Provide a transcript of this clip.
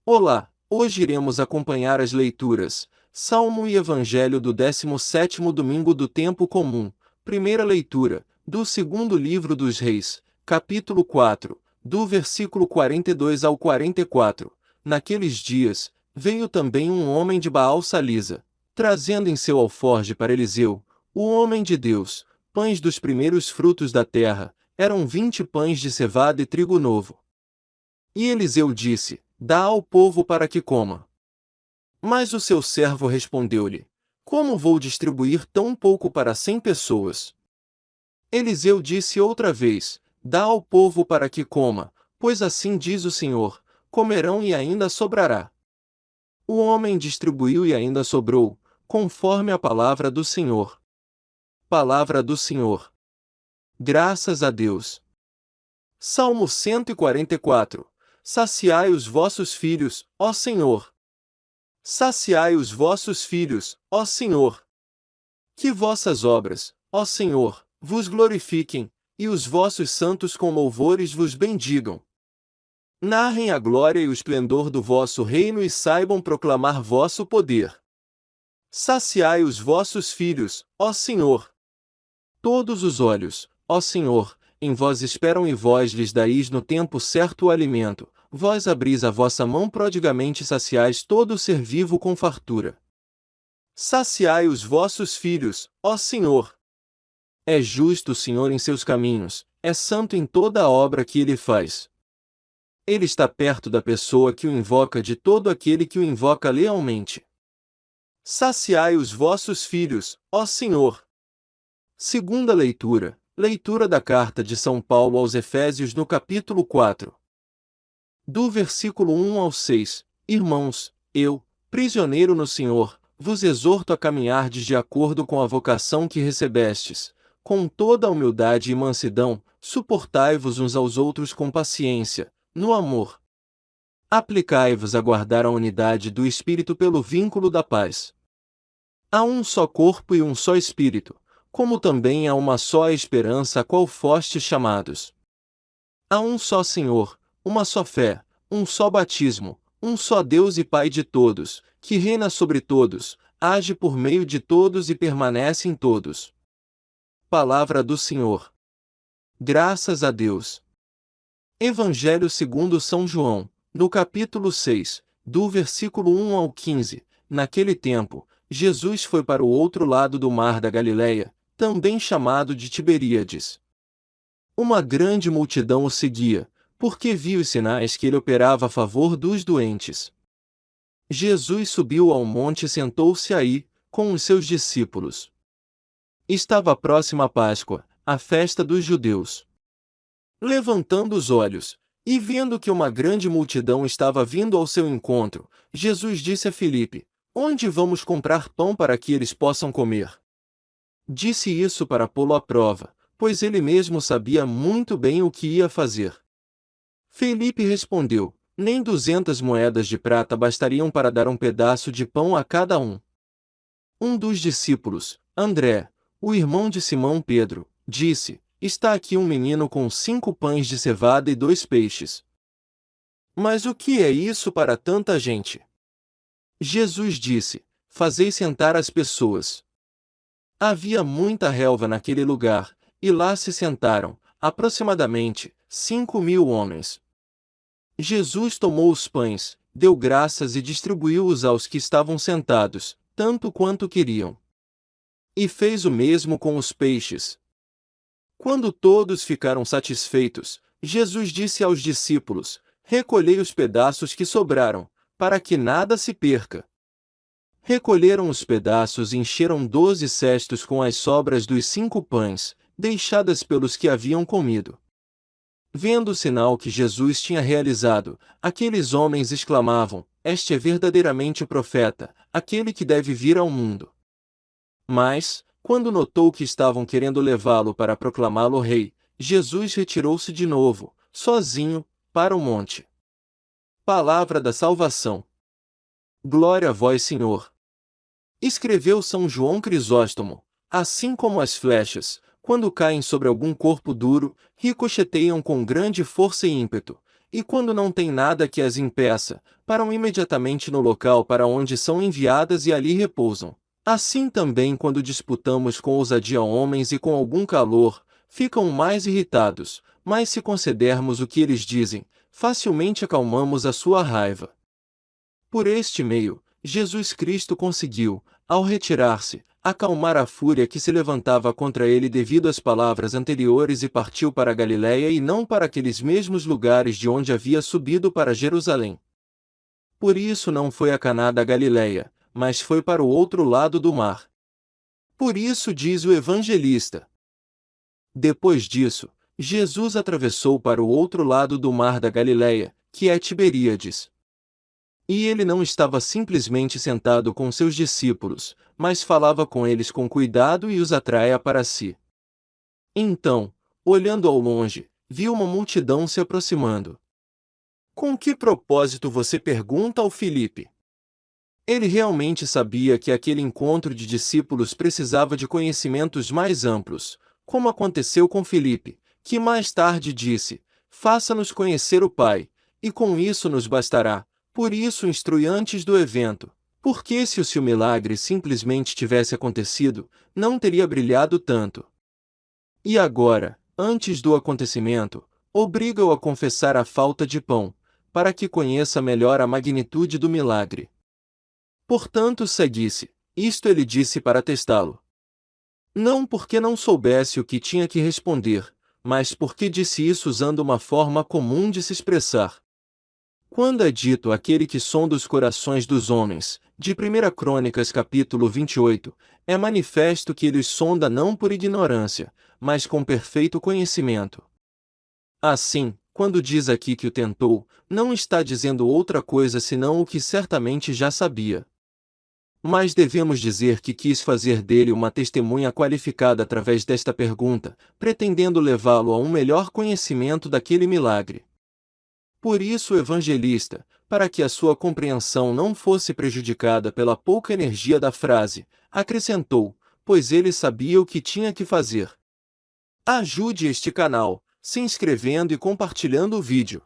Olá, hoje iremos acompanhar as leituras, Salmo e Evangelho do 17º domingo do tempo comum. Primeira leitura, do segundo livro dos Reis, capítulo 4, do versículo 42 ao 44. Naqueles dias, veio também um homem de Baal-Salisa, trazendo em seu alforje para Eliseu, o homem de Deus, pães dos primeiros frutos da terra, eram 20 pães de cevada e trigo novo. E Eliseu disse: Dá ao povo para que coma. Mas o seu servo respondeu-lhe: Como vou distribuir tão pouco para 100 pessoas? Eliseu disse outra vez: Dá ao povo para que coma, pois assim diz o Senhor: comerão e ainda sobrará. O homem distribuiu e ainda sobrou, conforme a palavra do Senhor. Palavra do Senhor. Graças a Deus. Salmo 144. Saciai os vossos filhos, ó Senhor. Saciai os vossos filhos, ó Senhor. Que vossas obras, ó Senhor, vos glorifiquem, e os vossos santos com louvores vos bendigam. Narrem a glória e o esplendor do vosso reino e saibam proclamar vosso poder. Saciai os vossos filhos, ó Senhor. Todos os olhos, ó Senhor, em vós esperam e vós lhes dais no tempo certo o alimento. Vós abris a vossa mão prodigamente e saciais todo o ser vivo com fartura. Saciai os vossos filhos, ó Senhor. É justo o Senhor em seus caminhos, é santo em toda a obra que ele faz. Ele está perto da pessoa que o invoca, de todo aquele que o invoca lealmente. Saciai os vossos filhos, ó Senhor. Segunda leitura, leitura da carta de São Paulo aos Efésios no capítulo 4. Do versículo 1 ao 6, Irmãos, eu, prisioneiro no Senhor, vos exorto a caminhardes de acordo com a vocação que recebestes, com toda a humildade e mansidão, suportai-vos uns aos outros com paciência, no amor. Aplicai-vos a guardar a unidade do Espírito pelo vínculo da paz. Há um só corpo e um só Espírito, como também há uma só esperança a qual fostes chamados. Há um só Senhor, uma só fé, um só batismo, um só Deus e Pai de todos, que reina sobre todos, age por meio de todos e permanece em todos. Palavra do Senhor. Graças a Deus. Evangelho segundo São João, no capítulo 6, do versículo 1 ao 15. Naquele tempo, Jesus foi para o outro lado do mar da Galileia, também chamado de Tiberíades. Uma grande multidão o seguia, porque viu os sinais que ele operava a favor dos doentes. Jesus subiu ao monte e sentou-se aí, com os seus discípulos. Estava próxima a Páscoa, a festa dos judeus. Levantando os olhos, e vendo que uma grande multidão estava vindo ao seu encontro, Jesus disse a Filipe: Onde vamos comprar pão para que eles possam comer? Disse isso para pô-lo à prova, pois ele mesmo sabia muito bem o que ia fazer. Felipe respondeu: Nem 200 moedas de prata bastariam para dar um pedaço de pão a cada um. Um dos discípulos, André, o irmão de Simão Pedro, disse: Está aqui um menino com 5 pães de cevada e 2 peixes. Mas o que é isso para tanta gente? Jesus disse: Fazei sentar as pessoas. Havia muita relva naquele lugar, e lá se sentaram, aproximadamente, 5.000 homens. Jesus tomou os pães, deu graças e distribuiu-os aos que estavam sentados, tanto quanto queriam. E fez o mesmo com os peixes. Quando todos ficaram satisfeitos, Jesus disse aos discípulos: Recolhei os pedaços que sobraram, para que nada se perca. Recolheram os pedaços e encheram 12 cestos com as sobras dos 5 pães, deixadas pelos que haviam comido. Vendo o sinal que Jesus tinha realizado, aqueles homens exclamavam: Este é verdadeiramente o profeta, aquele que deve vir ao mundo. Mas, quando notou que estavam querendo levá-lo para proclamá-lo rei, Jesus retirou-se de novo, sozinho, para o monte. Palavra da salvação. Glória a vós, Senhor. Escreveu São João Crisóstomo: Assim como as flechas, quando caem sobre algum corpo duro, ricocheteiam com grande força e ímpeto, e quando não tem nada que as impeça, param imediatamente no local para onde são enviadas e ali repousam. Assim também quando disputamos com ousadia homens e com algum calor, ficam mais irritados, mas se concedermos o que eles dizem, facilmente acalmamos a sua raiva. Por este meio, Jesus Cristo conseguiu, ao retirar-se, acalmar a fúria que se levantava contra ele devido às palavras anteriores e partiu para a Galiléia e não para aqueles mesmos lugares de onde havia subido para Jerusalém. Por isso não foi a Caná da Galiléia, mas foi para o outro lado do mar. Por isso diz o evangelista. Depois disso, Jesus atravessou para o outro lado do mar da Galiléia, que é Tiberíades. E ele não estava simplesmente sentado com seus discípulos, mas falava com eles com cuidado e os atraía para si. Então, olhando ao longe, viu uma multidão se aproximando. Com que propósito você pergunta ao Filipe? Ele realmente sabia que aquele encontro de discípulos precisava de conhecimentos mais amplos, como aconteceu com Filipe, que mais tarde disse: "Faça-nos conhecer o Pai, e com isso nos bastará." Por isso instrui antes do evento, porque se o milagre simplesmente tivesse acontecido, não teria brilhado tanto. E agora, antes do acontecimento, obriga-o a confessar a falta de pão, para que conheça melhor a magnitude do milagre. Portanto segue-se, isto ele disse para testá-lo. Não porque não soubesse o que tinha que responder, mas porque disse isso usando uma forma comum de se expressar. Quando é dito aquele que sonda os corações dos homens, de 1 Crônicas capítulo 28, é manifesto que ele os sonda não por ignorância, mas com perfeito conhecimento. Assim, quando diz aqui que o tentou, não está dizendo outra coisa senão o que certamente já sabia. Mas devemos dizer que quis fazer dele uma testemunha qualificada através desta pergunta, pretendendo levá-lo a um melhor conhecimento daquele milagre. Por isso o evangelista, para que a sua compreensão não fosse prejudicada pela pouca energia da frase, acrescentou, pois ele sabia o que tinha que fazer. Ajude este canal, se inscrevendo e compartilhando o vídeo.